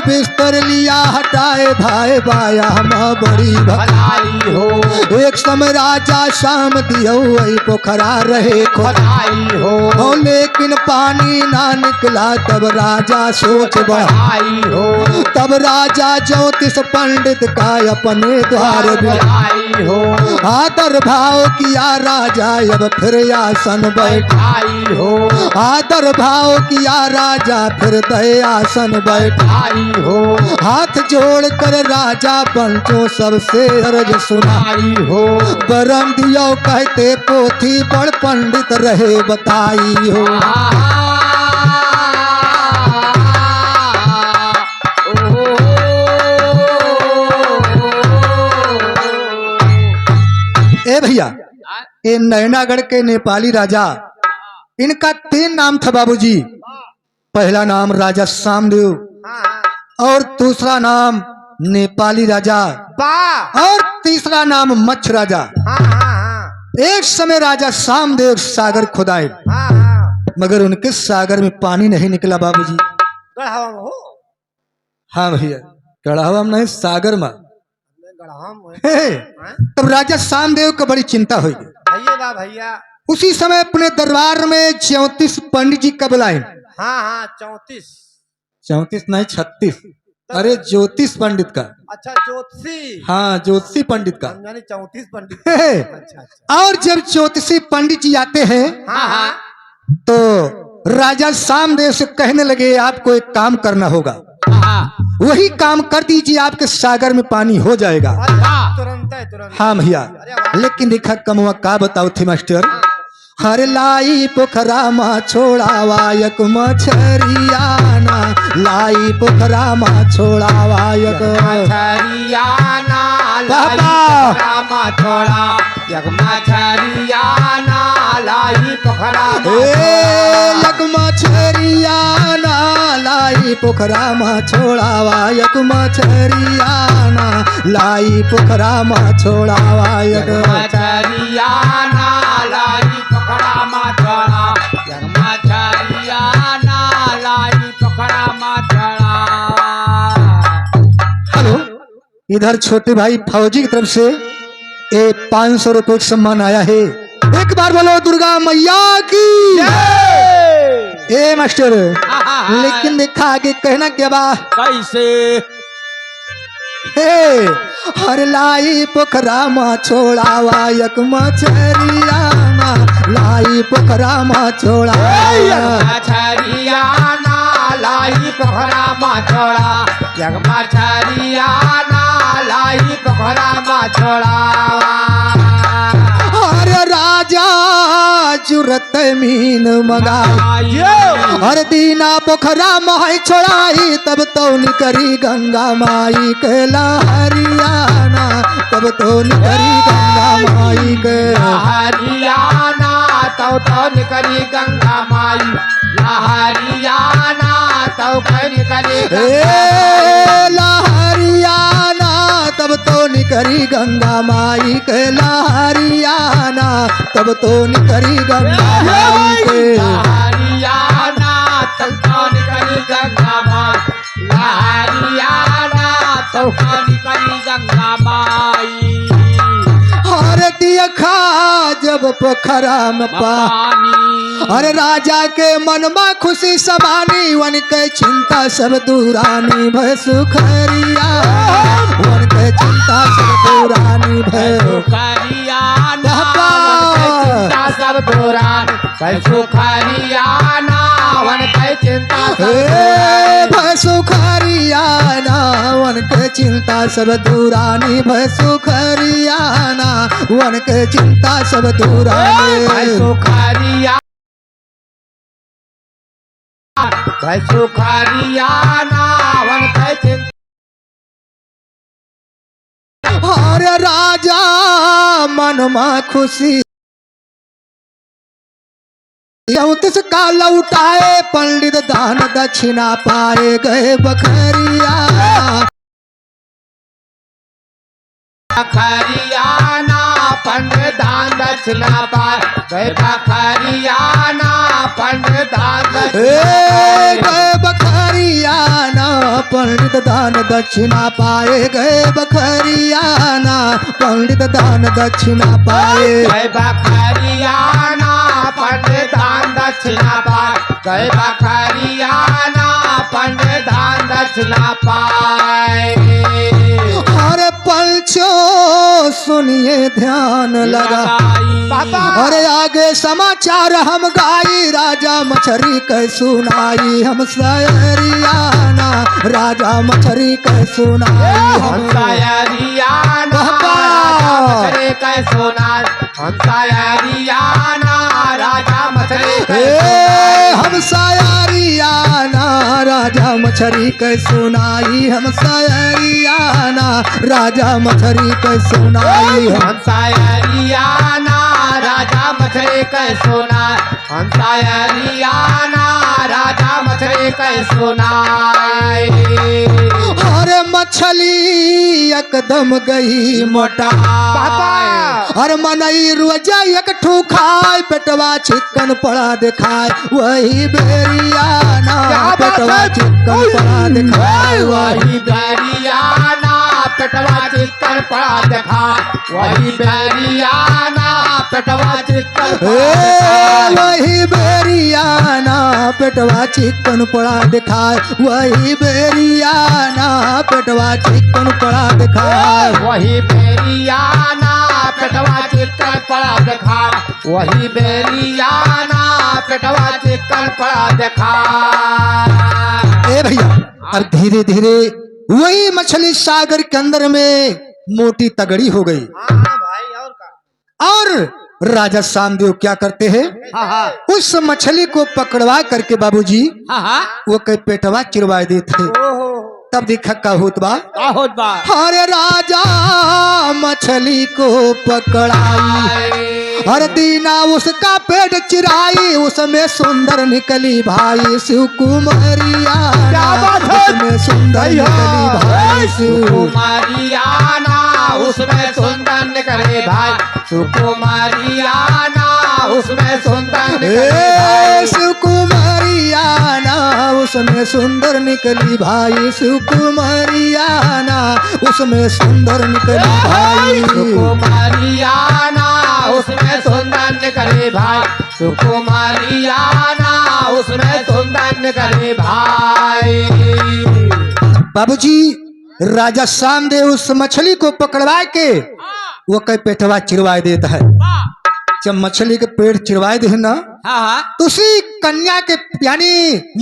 बिस्तर लिया हटाए भाई बाया हम बड़ी भलाई हो। एक समय राजा शाम दियो वही पोखरा रहे खोदाई हो, लेकिन पानी ना निकला तब राजा सोच बढ़ाई हो। तब राजा ज्योतिष पंडित का अपने द्वार बुलाई हो, आदर भाव किया राजा अब फिर आसन बैठाई हो। आदर भाव किया राजा फिर दयासन बैठाई हो। हाथ जोड़ कर राजा पंचों सबसे अर्ज सुनाई हो। बरम दियो कहते पोथी बड़ पंडित रहे बताई हो। ए भैया, ये नैनागढ़ के नेपाली राजा, इनका 3 नाम था बाबूजी। पहला नाम राजा सामदेव, और दूसरा नाम नेपाली राजा, और तीसरा नाम मच्छ राजा। एक समय राजा सामदेव सागर खुदाए, मगर उनके सागर में पानी नहीं निकला बाबूजी। हाँ भैया, गढ़ावा में नहीं, सागर में। तब राजा सामदेव को बड़ी चिंता हुई। भैया उसी समय अपने दरबार में 34 पंडित जी का बुलाए। 34 नहीं 36। अरे ज्योतिष पंडित का। अच्छा ज्योतिषी। हाँ ज्योतिषी पंडित का। 34 पंडित। अच्छा। और जब ज्योतिषी पंडित जी आते हैं तो राजा सामदेव से कहने लगे आपको एक काम करना होगा, वही काम कर दीजिए, आपके सागर में पानी हो जाएगा। तुरंत। हाँ भैया, लेकिन देखा कमुआ का बताओ थे मास्टर। हर लाई पोखरा मा छोड़ावा एक मछरियाना, लाई पोखरा मा छोड़ावा एक मछरियाना, लाई पोखरा मा छोड़ा एक मछरियाना, लाई पोखरा एक मछरियाना, लाई पोखरा मा छोड़ावा एक मछरियाना, लाई पोखरा मा छोड़ावा एक मछरियाना, लाई पोखरा मा छोड़ा एक मछरियाना, लाई पोखरा मा छोड़ा। हेलो, इधर छोटे भाई फौजी की तरफ से 500 रुपए का सम्मान आया है। एक बार बोलो दुर्गा मैया की। ए मास्टर, लेकिन देखा आगे कहना क्या बा कैसे। हर लाई पोखरा मा छोड़ावा एक मछरियाना, लाई पोखरा मा छोड़ावा मछरियाना, लाई पोखरा मा छोड़ा एक मछरियाना, लाई पोखरा मा छोड़ा। अरे राजा जुरत मीन मगाई, हर दीना पोखरा माई छोड़ाई, तब तो निकरी गंगा माई के लहरियाना, तब तो निकरी गंगा माई के लहरियाना, तब तो निकरी गंगा माई लहरियाना, तब तो निकरी लहरियाना, तब तो निकरी गंगा माई के लहरियाना, तब तो निकरी गंगा माई के लहरियाना, तब तो निकरी गंगा माई लहरियाना, तब तो निकरी गंगा माई। हर दिखा जब पोखरा में पानी, अरे राजा के मन में खुशी समानी, वन के चिंता सब दूरानी भय सुखरिया, वन के चिंता सब दूरानी भय सुखरियाना, चिंता सब दूरानी भय सुखरियाना, वन के चिंता भय सुखरियाना, वन के चिंता सब दूरानी भय सुखरियाना, वन के चिंता सब दूरानी भय सुखरिया, भय सुखरियाना, वन के चिंता। और राजा मन में खुशी ज्योतिष का लौटाए, पंडित दान दक्षिणा पाए गए बखरिया, बखरियाना, पंडित दान दक्षिणा पाए गए बखरियाना, पंडित दान गए बखरियाना, पंडित दान दक्षिणा पाए गए बखरियाना पंडित दान दक्षिणा पाए गए बखरियाना पंडित दान दक्षिणा पाए गए बखरियाना पंडित दान दक्षिणा पाए अरे पंचो सुनिए ध्यान लगा अरे आगे समाचार हम गाई राजा मछरी कह सुनाई हम सयरियाना राजा मछरी कह सुनाई हम सयरियाना राजा मछली कह सुनाई हम सयरियाना राजा मछली हम सयरियाना राजा मछरी कह सुनाई हम सयरियाना राजा मछरी कह सुनाई हम सयरियाना राजा मछली कह सुनाई हम सयरियाना राजा मछली कह सुनाई अरे मछली एकदम गई मोटा अरे मनई रोजा एक ठू खाए पेटवा चिकन पड़ा दिखाए वही बेरियाना पेटवा चिकन पड़ा दिखाए वही बेरियाना पेटवा चिकन पड़ा दिखाए वही बेरियाना पेटवा चिकन वही बेरियाना पेटवा चिकन पड़ा दिखाए वही बेरियाना पेटवा चिकन पड़ा दिखाए वही बेरियाना पेटवा चिकन पड़ा दिखाए वही बेरियाना पेटवा चिकन पड़ा दिखाए ए भैया अब धीरे धीरे वही मछली सागर के अंदर में मोटी तगड़ी हो गई भाई और का और राजा सामदेव क्या करते हैं हाँ उस मछली को पकड़वा करके बाबूजी हाँ वो कई पेटवा चिरवा देते तब देखा का होत बा होत बा अरे राजा मछली को पकड़ाई हर दीना उसका पेट चिराई उसमें सुंदर निकली भाई शिव कुमारियाना उसमें सुंदर निकली भाई शिव कुमारियाना उसमें सुंदर निकले भाई सुकुमारियाना उसमें सुंदर निकले शिव कुमारियाना उसमें सुंदर निकली भाई शिव कुमारियाना उसमें सुंदर निकली भाई सुकुमारियाना उसमें सुंदर निकले भाई सुकुमारियाना उसमें सुंदर निकले भाई बाबूजी राजा सामदेव उस मछली को पकड़वा के वो कई पेटवा चिरवा देता है जब मछली के पेट चिरवाए दे ना तो उसी कन्या के यानी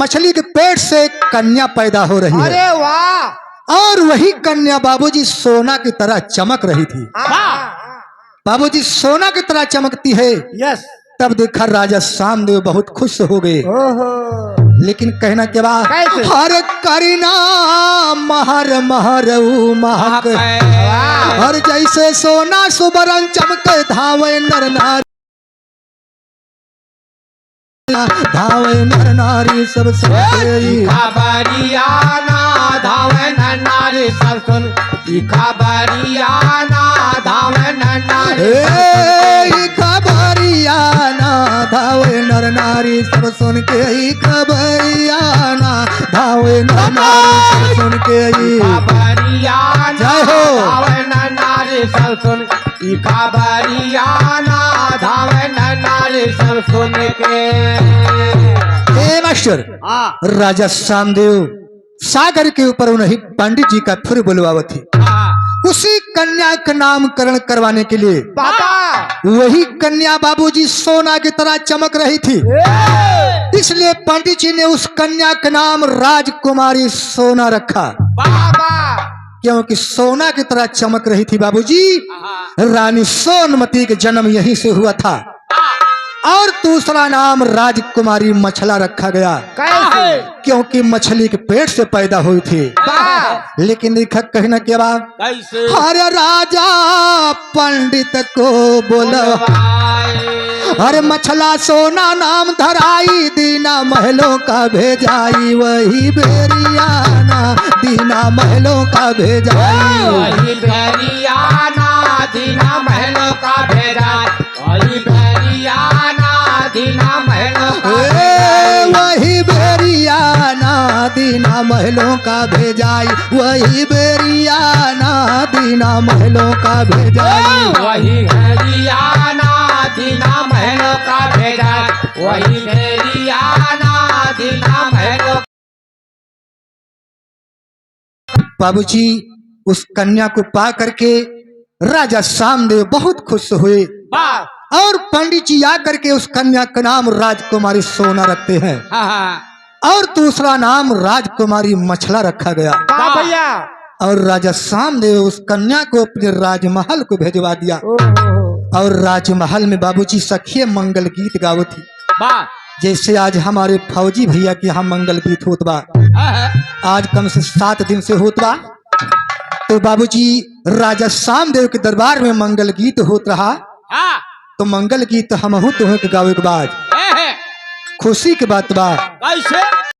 मछली के पेट से कन्या पैदा हो रही है अरे वाह और वही कन्या बाबूजी सोना की तरह चमक रही थी बाबूजी सोना की तरह चमकती है यस तब देखा राजा सामदेव बहुत खुश हो गए लेकिन कहना के बाद कैसे? हर करीना महर महर महक हर जैसे सोना सुबरन चमके धावे नर नारी धावे नर नारी सब सुन खबरियाना धावे नर नारी सब सुन खबरियाना धावे नर नारी खबरियाना धावे नर नारी सब सुन के ही खबरियाना धावे नर नारी सब सुन के ही खबरियाना जय हो। धावे नर नारी सब सुन खबरियाना धावे नर नारी सब सुन के ए मास्टर राजा सामदेव सागर के ऊपर उन्हें पंडित जी का फिर बुलवावत थी उसी कन्या का नामकरण करवाने के लिए बाबा वही कन्या बाबूजी सोना की तरह चमक रही थी इसलिए पंडित जी ने उस कन्या का नाम राजकुमारी सोना रखा बाबा क्योंकि सोना की तरह चमक रही थी बाबूजी रानी सोनमती का जन्म यहीं से हुआ था और दूसरा नाम राजकुमारी मछला रखा गया कैसे क्योंकि मछली के पेट से पैदा हुई थी लेकिन देखा कहना के बाद कैसे अरे राजा पंडित को बोलो अरे मछला सोना नाम धराई दीना महलों का भेजाई वही बेरियाना दीना महलों का भेजाई वही बेरियाना दीना महलों का भेजा वही बेरियाना दीना महलों का वही बेरियाना दीना महलों का भेजाई, वही बेरियाना दीना महलों का भेजाई। वही हरियाणा दीना महलों का भेजा, वही हरियाणा दीना महलों। बाबूजी उस कन्या को पा करके राजा सामदेव बहुत खुश हुए वाह और पंडित जी आकर के उस कन्या का नाम राजकुमारी सोना रखते हैं और दूसरा नाम राजकुमारी मछला रखा गया। भैया और राजा सामदेव उस कन्या को अपने राजमहल को भेजवा दिया और राजमहल में बाबूजी सखिए मंगल गीत गावो थी, वाह जैसे आज हमारे फौजी भैया के यहाँ मंगल गीत होत बा, आज कम से 7 दिन से होत बा। तो बाबूजी राजा सामदेव के दरबार में मंगल गीत होत रहा, तो मंगल गीत हमहू तुम्हें के गावे के बाद खुशी के बात बा। कैसे